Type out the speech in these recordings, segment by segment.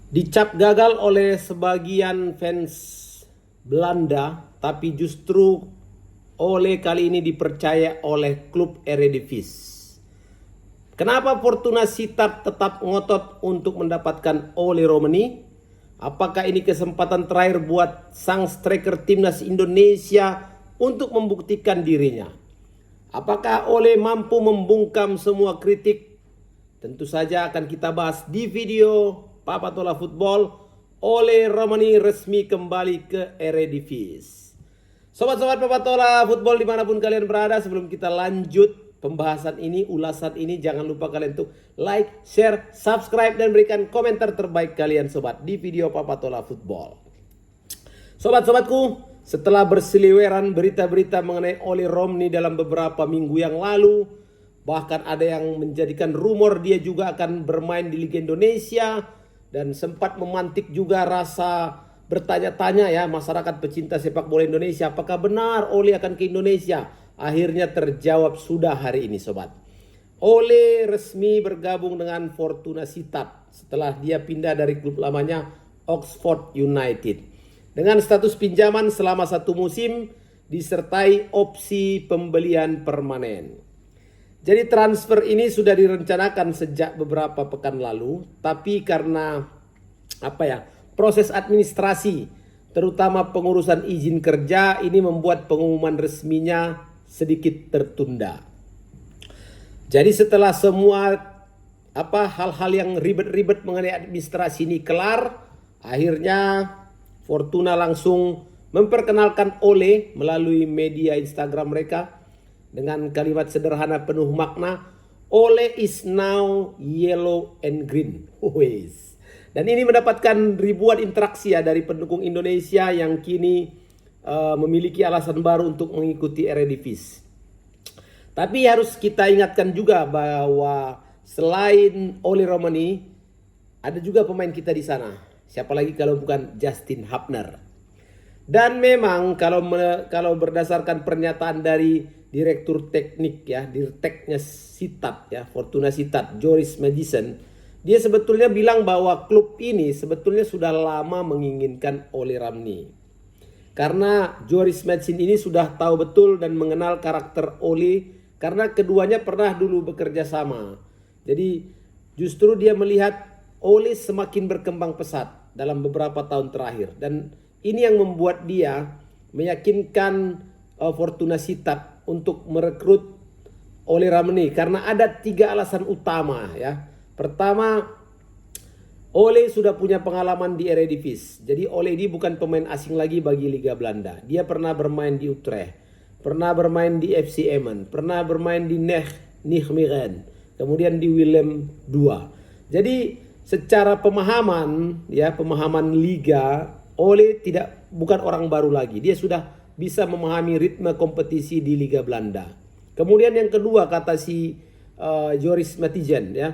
Dicap gagal oleh sebagian fans Belanda, tapi justru Ole kali ini dipercaya oleh klub Eredivisie. Kenapa Fortuna Sittard tetap ngotot untuk mendapatkan Ole Romani? Apakah ini kesempatan terakhir buat sang striker timnas Indonesia untuk membuktikan dirinya? Apakah Ole mampu membungkam semua kritik? Tentu saja akan kita bahas di video Papa Tola Football. Ole Romani resmi kembali ke Eredivisie. Sobat-sobat Papa Tola Football dimanapun kalian berada, sebelum kita lanjut pembahasan ini, ulasan ini, jangan lupa kalian untuk like, share, subscribe, dan berikan komentar terbaik kalian sobat di video Papa Tola Football. Sobat-sobatku, setelah berseliweran berita-berita mengenai Ole Romani dalam beberapa minggu yang lalu, bahkan ada yang menjadikan rumor dia juga akan bermain di Liga Indonesia, dan sempat memantik juga rasa bertanya-tanya ya masyarakat pecinta sepak bola Indonesia, apakah benar Ole akan ke Indonesia? Akhirnya terjawab sudah hari ini sobat. Ole resmi bergabung dengan Fortuna Sittard setelah dia pindah dari klub lamanya Oxford United. Dengan status pinjaman selama 1 musim disertai opsi pembelian permanen. Jadi transfer ini sudah direncanakan sejak beberapa pekan lalu, tapi karena proses administrasi, terutama pengurusan izin kerja ini membuat pengumuman resminya sedikit tertunda. Jadi setelah semua hal-hal yang ribet-ribet mengenai administrasi ini kelar, akhirnya Fortuna langsung memperkenalkan Ole melalui media Instagram mereka dengan kalimat sederhana penuh makna, Ole is now yellow and green. Dan ini mendapatkan ribuan interaksi ya dari pendukung Indonesia yang kini memiliki alasan baru untuk mengikuti Eredivisie. Tapi harus kita ingatkan juga bahwa selain Ole Romani, ada juga pemain kita di sana. Siapa lagi kalau bukan Justin Hapner. Dan memang kalau berdasarkan pernyataan dari Direktur Teknik ya, Dirteknya Sittard ya, Fortuna Sittard, Joris Madison, dia sebetulnya bilang bahwa klub ini sebetulnya sudah lama menginginkan Ole Romani. Karena Joris Madison ini sudah tahu betul dan mengenal karakter Ole, karena keduanya pernah dulu bekerja sama. Jadi justru dia melihat Ole semakin berkembang pesat dalam beberapa tahun terakhir. Dan ini yang membuat dia meyakinkan Fortuna Sittard untuk merekrut Ole Romani karena ada 3 alasan utama ya. Pertama, Ole sudah punya pengalaman di Eredivisie. Jadi Ole ini bukan pemain asing lagi bagi Liga Belanda. Dia pernah bermain di Utrecht, pernah bermain di FC Emmen, pernah bermain di Nijmegen, kemudian di Willem II. Jadi secara pemahaman liga, Ole bukan orang baru lagi. Dia sudah bisa memahami ritme kompetisi di Liga Belanda. Kemudian yang kedua kata si Joris Madison ya,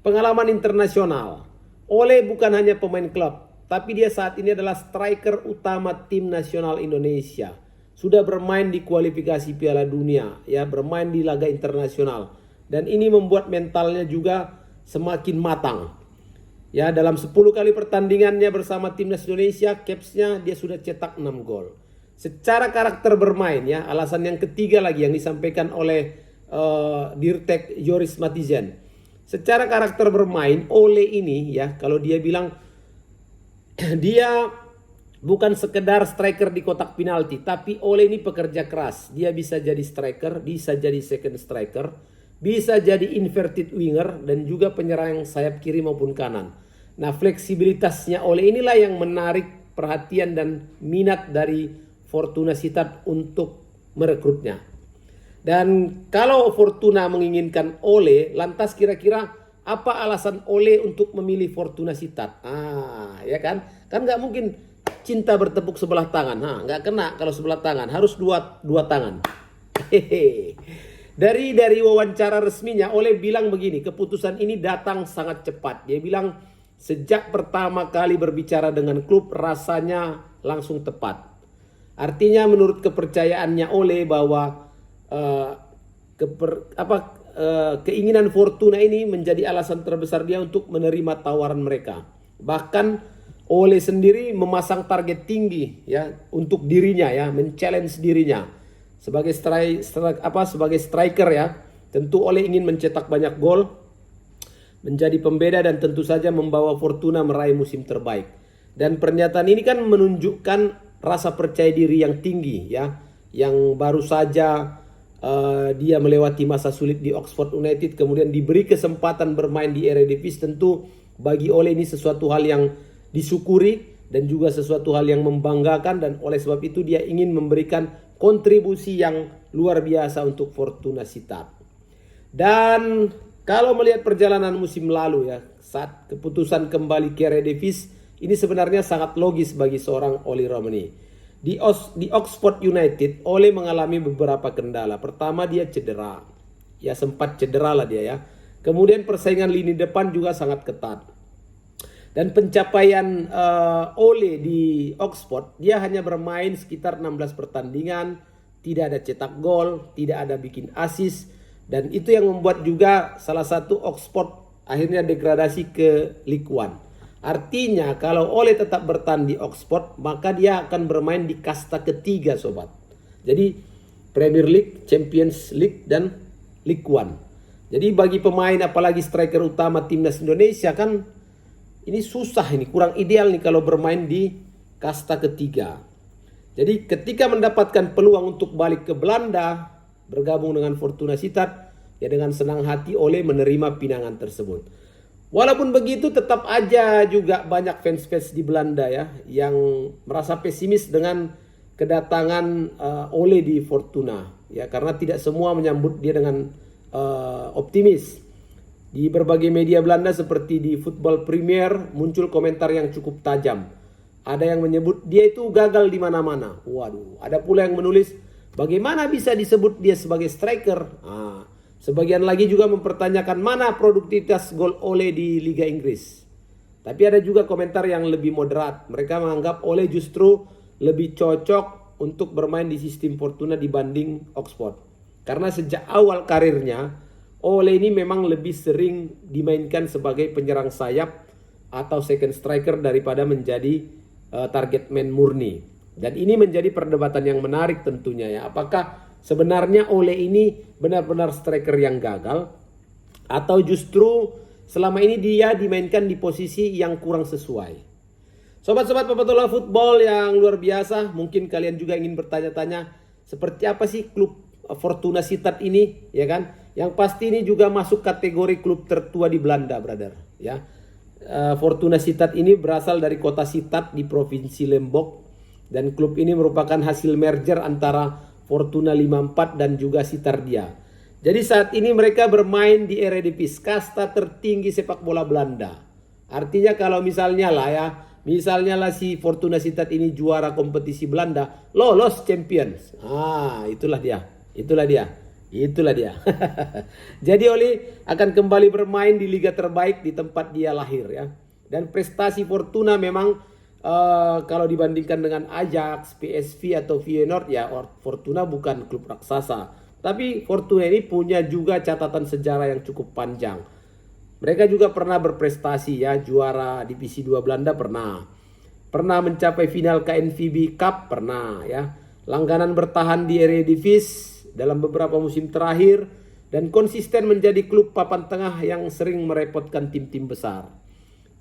pengalaman internasional. Ole bukan hanya pemain klub, tapi dia saat ini adalah striker utama tim nasional Indonesia. Sudah bermain di kualifikasi Piala Dunia, ya, bermain di laga internasional. Dan ini membuat mentalnya juga semakin matang. Ya, dalam 10 kali pertandingannya bersama timnas Indonesia, capsnya dia sudah cetak 6 gol. Secara karakter bermain ya, alasan yang ketiga lagi yang disampaikan oleh Dirtek Joris Madison. Secara karakter bermain Ole ini ya, kalau dia bilang dia bukan sekedar striker di kotak penalti, tapi Ole ini pekerja keras. Dia bisa jadi striker, bisa jadi second striker, bisa jadi inverted winger, dan juga penyerang sayap kiri maupun kanan. Nah, fleksibilitasnya Ole inilah yang menarik perhatian dan minat dari Fortuna Sittard untuk merekrutnya. Dan kalau Fortuna menginginkan Ole, lantas kira-kira apa alasan Ole untuk memilih Fortuna Sittard? Ya kan? Kan nggak mungkin cinta bertepuk sebelah tangan. Nggak kena kalau sebelah tangan, harus dua tangan. Dari wawancara resminya, Ole bilang begini, keputusan ini datang sangat cepat. Dia bilang sejak pertama kali berbicara dengan klub rasanya langsung tepat. Artinya menurut kepercayaannya Ole bahwa keinginan Fortuna ini menjadi alasan terbesar dia untuk menerima tawaran mereka. Bahkan Ole sendiri memasang target tinggi ya untuk dirinya ya, men-challenge dirinya sebagai sebagai striker ya. Tentu Ole ingin mencetak banyak gol, menjadi pembeda dan tentu saja membawa Fortuna meraih musim terbaik. Dan pernyataan ini kan menunjukkan rasa percaya diri yang tinggi ya, yang baru saja dia melewati masa sulit di Oxford United, kemudian diberi kesempatan bermain di Eredivisie. Tentu bagi Ole ini sesuatu hal yang disyukuri dan juga sesuatu hal yang membanggakan, dan oleh sebab itu dia ingin memberikan kontribusi yang luar biasa untuk Fortuna Sittard. Dan kalau melihat perjalanan musim lalu ya, saat keputusan kembali ke Eredivisie, ini sebenarnya sangat logis bagi seorang Ollie Romani. Di Oxford United, Ole mengalami beberapa kendala. Pertama, dia cedera. Ya, sempat cedera lah dia ya. Kemudian persaingan lini depan juga sangat ketat. Dan pencapaian Ole di Oxford, dia hanya bermain sekitar 16 pertandingan, tidak ada cetak gol, tidak ada bikin assist, dan itu yang membuat juga salah satu Oxford akhirnya degradasi ke League One. Artinya kalau Ole tetap bertahan di Oxford, maka dia akan bermain di kasta ketiga sobat. Jadi Premier League, Champions League, dan League One. Jadi bagi pemain apalagi striker utama timnas Indonesia kan ini susah, ini kurang ideal nih kalau bermain di kasta ketiga. Jadi ketika mendapatkan peluang untuk balik ke Belanda, bergabung dengan Fortuna Sittard, ya dengan senang hati Ole menerima pinangan tersebut. Walaupun begitu tetap aja juga banyak fans-fans di Belanda ya yang merasa pesimis dengan kedatangan Ole di Fortuna. Ya karena tidak semua menyambut dia dengan optimis. Di berbagai media Belanda seperti di Football Premier muncul komentar yang cukup tajam. Ada yang menyebut dia itu gagal di mana-mana. Waduh, ada pula yang menulis bagaimana bisa disebut dia sebagai striker. Sebagian lagi juga mempertanyakan mana produktivitas gol Ole di Liga Inggris. Tapi ada juga komentar yang lebih moderat. Mereka menganggap Ole justru lebih cocok untuk bermain di sistem Fortuna dibanding Oxford. Karena sejak awal karirnya Ole ini memang lebih sering dimainkan sebagai penyerang sayap atau second striker daripada menjadi target man murni. Dan ini menjadi perdebatan yang menarik tentunya ya. Apakah sebenarnya Ole ini benar-benar striker yang gagal atau justru selama ini dia dimainkan di posisi yang kurang sesuai. Sobat-sobat Papatola Football yang luar biasa, mungkin kalian juga ingin bertanya-tanya seperti apa sih klub Fortuna Sittard ini, ya kan? Yang pasti ini juga masuk kategori klub tertua di Belanda, brother. Ya, Fortuna Sittard ini berasal dari kota Sittard di provinsi Limburg, dan klub ini merupakan hasil merger antara Fortuna 54 dan juga Sittardia. Jadi saat ini mereka bermain di Eredivisie, kasta tertinggi sepak bola Belanda. Artinya kalau misalnya lah si Fortuna Sittard ini juara kompetisi Belanda, lolos Champions. Itulah dia. Jadi Ole akan kembali bermain di liga terbaik di tempat dia lahir ya. Dan prestasi Fortuna memang kalau dibandingkan dengan Ajax, PSV atau Feyenoord ya, Fortuna bukan klub raksasa. Tapi Fortuna ini punya juga catatan sejarah yang cukup panjang. Mereka juga pernah berprestasi ya, juara divisi 2 Belanda pernah. Pernah mencapai final KNVB Cup pernah ya. Langganan bertahan di Eredivisie dalam beberapa musim terakhir dan konsisten menjadi klub papan tengah yang sering merepotkan tim-tim besar.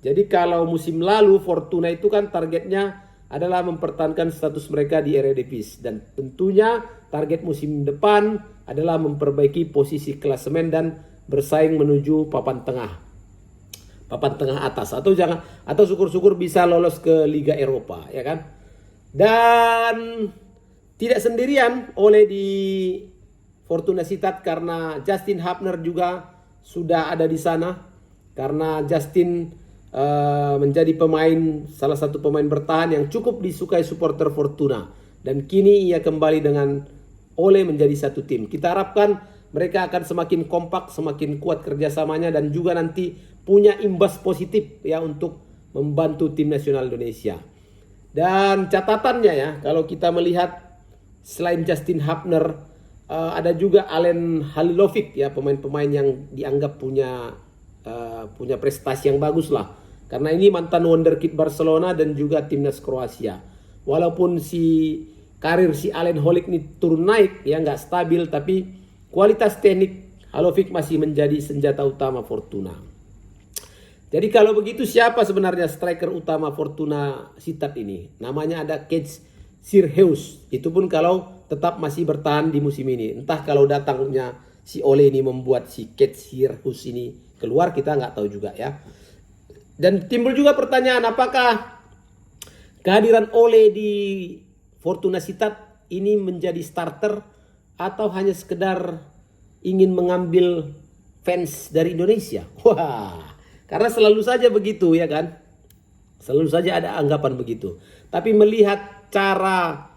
Jadi kalau musim lalu Fortuna itu kan targetnya adalah mempertahankan status mereka di Eredivisie, dan tentunya target musim depan adalah memperbaiki posisi klasemen dan bersaing menuju papan tengah atas, atau syukur-syukur bisa lolos ke Liga Eropa ya kan. Dan tidak sendirian Ole di Fortuna Sittard karena Justin Hapner juga sudah ada di sana. Karena Justin menjadi salah satu pemain bertahan yang cukup disukai supporter Fortuna. Dan kini ia kembali dengan Ole menjadi satu tim. Kita harapkan mereka akan semakin kompak, semakin kuat kerjasamanya, dan juga nanti punya imbas positif ya untuk membantu tim nasional Indonesia. Dan catatannya ya, kalau kita melihat selain Justin Hapner, ada juga Alen Halilovic ya, pemain-pemain yang dianggap punya prestasi yang bagus lah Karena ini mantan wonderkid Barcelona dan juga timnas Kroasia. Walaupun karir si Alen Holic ini turun naik, ya nggak stabil, tapi kualitas teknik Halovic masih menjadi senjata utama Fortuna. Jadi kalau begitu siapa sebenarnya striker utama Fortuna Sittard ini? Namanya ada Kees Sierhuis. Itu pun kalau tetap masih bertahan di musim ini. Entah kalau datangnya si Ole ini membuat si Kees Sierhuis ini keluar, kita nggak tahu juga ya. Dan timbul juga pertanyaan, apakah kehadiran Ole di Fortuna Sittard ini menjadi starter atau hanya sekedar ingin mengambil fans dari Indonesia? Wah, karena selalu saja begitu ya kan? Selalu saja ada anggapan begitu. Tapi melihat cara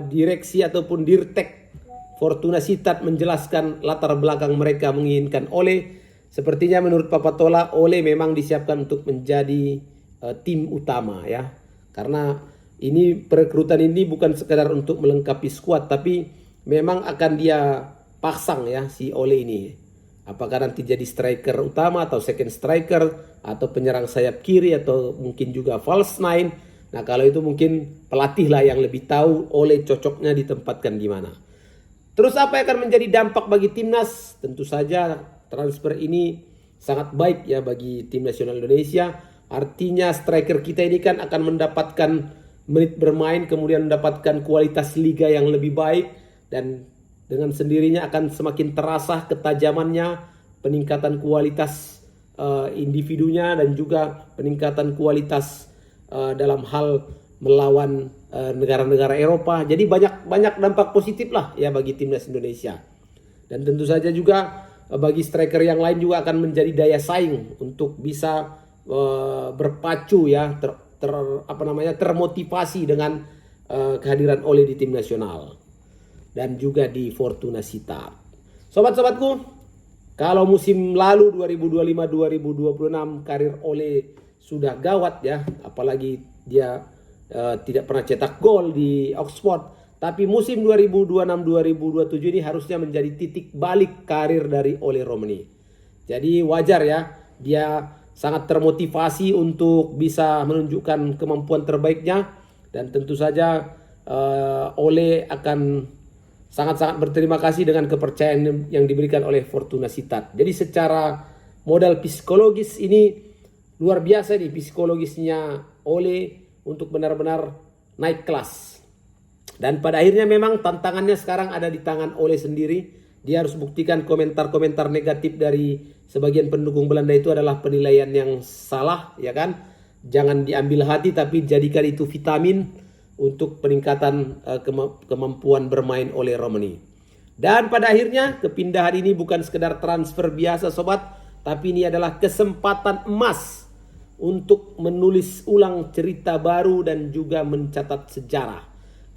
direksi ataupun Dirtek Fortuna Sittard menjelaskan latar belakang mereka menginginkan Ole, sepertinya menurut Papatola Ole memang disiapkan untuk menjadi tim utama ya. Karena ini perekrutan ini bukan sekedar untuk melengkapi skuad, tapi memang akan dia pasang ya si Ole ini. Apakah nanti jadi striker utama atau second striker atau penyerang sayap kiri atau mungkin juga false nine. Nah kalau itu mungkin pelatih lah yang lebih tahu Ole cocoknya ditempatkan di mana. Terus apa yang akan menjadi dampak bagi timnas? Tentu saja transfer ini sangat baik ya bagi tim nasional Indonesia. Artinya striker kita ini kan akan mendapatkan menit bermain, kemudian mendapatkan kualitas liga yang lebih baik, dan dengan sendirinya akan semakin terasa ketajamannya, peningkatan kualitas individunya dan juga peningkatan kualitas dalam hal melawan negara-negara Eropa. Jadi banyak dampak positif lah ya bagi timnas Indonesia. Dan tentu saja juga bagi striker yang lain juga akan menjadi daya saing untuk bisa berpacu ya, termotivasi dengan kehadiran Ole di tim nasional dan juga di Fortuna Sittard. Sobat-sobatku, kalau musim lalu 2025-2026 karir Ole sudah gawat ya, apalagi dia tidak pernah cetak gol di Oxford. Tapi musim 2026-2027 ini harusnya menjadi titik balik karir dari Ole Romani. Jadi wajar ya, dia sangat termotivasi untuk bisa menunjukkan kemampuan terbaiknya. Dan tentu saja Ole akan sangat-sangat berterima kasih dengan kepercayaan yang diberikan oleh Fortuna Sittard. Jadi secara modal psikologis ini luar biasa nih psikologisnya Ole untuk benar-benar naik kelas. Dan pada akhirnya memang tantangannya sekarang ada di tangan Ole sendiri. Dia harus buktikan komentar-komentar negatif dari sebagian pendukung Belanda itu adalah penilaian yang salah, ya kan? Jangan diambil hati, tapi jadikan itu vitamin untuk peningkatan kemampuan bermain Ole Romani. Dan pada akhirnya kepindahan ini bukan sekedar transfer biasa sobat, tapi ini adalah kesempatan emas untuk menulis ulang cerita baru dan juga mencatat sejarah.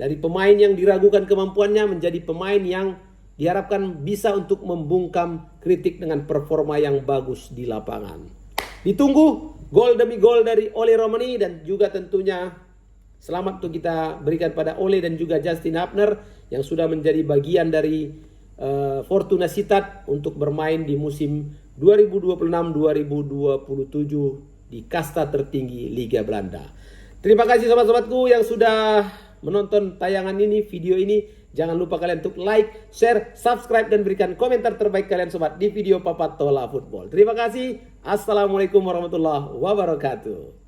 Dari pemain yang diragukan kemampuannya menjadi pemain yang diharapkan bisa untuk membungkam kritik dengan performa yang bagus di lapangan. Ditunggu gol demi gol dari Ole Romani, dan juga tentunya selamat untuk kita berikan pada Ole dan juga Justin Hapner yang sudah menjadi bagian dari Fortuna Sittard untuk bermain di musim 2026-2027 di kasta tertinggi Liga Belanda. Terima kasih sobat-sobatku yang sudah menonton tayangan ini, video ini. Jangan lupa kalian untuk like, share, subscribe, dan berikan komentar terbaik kalian sobat di video Papatola Football. Terima kasih. Assalamualaikum warahmatullahi wabarakatuh.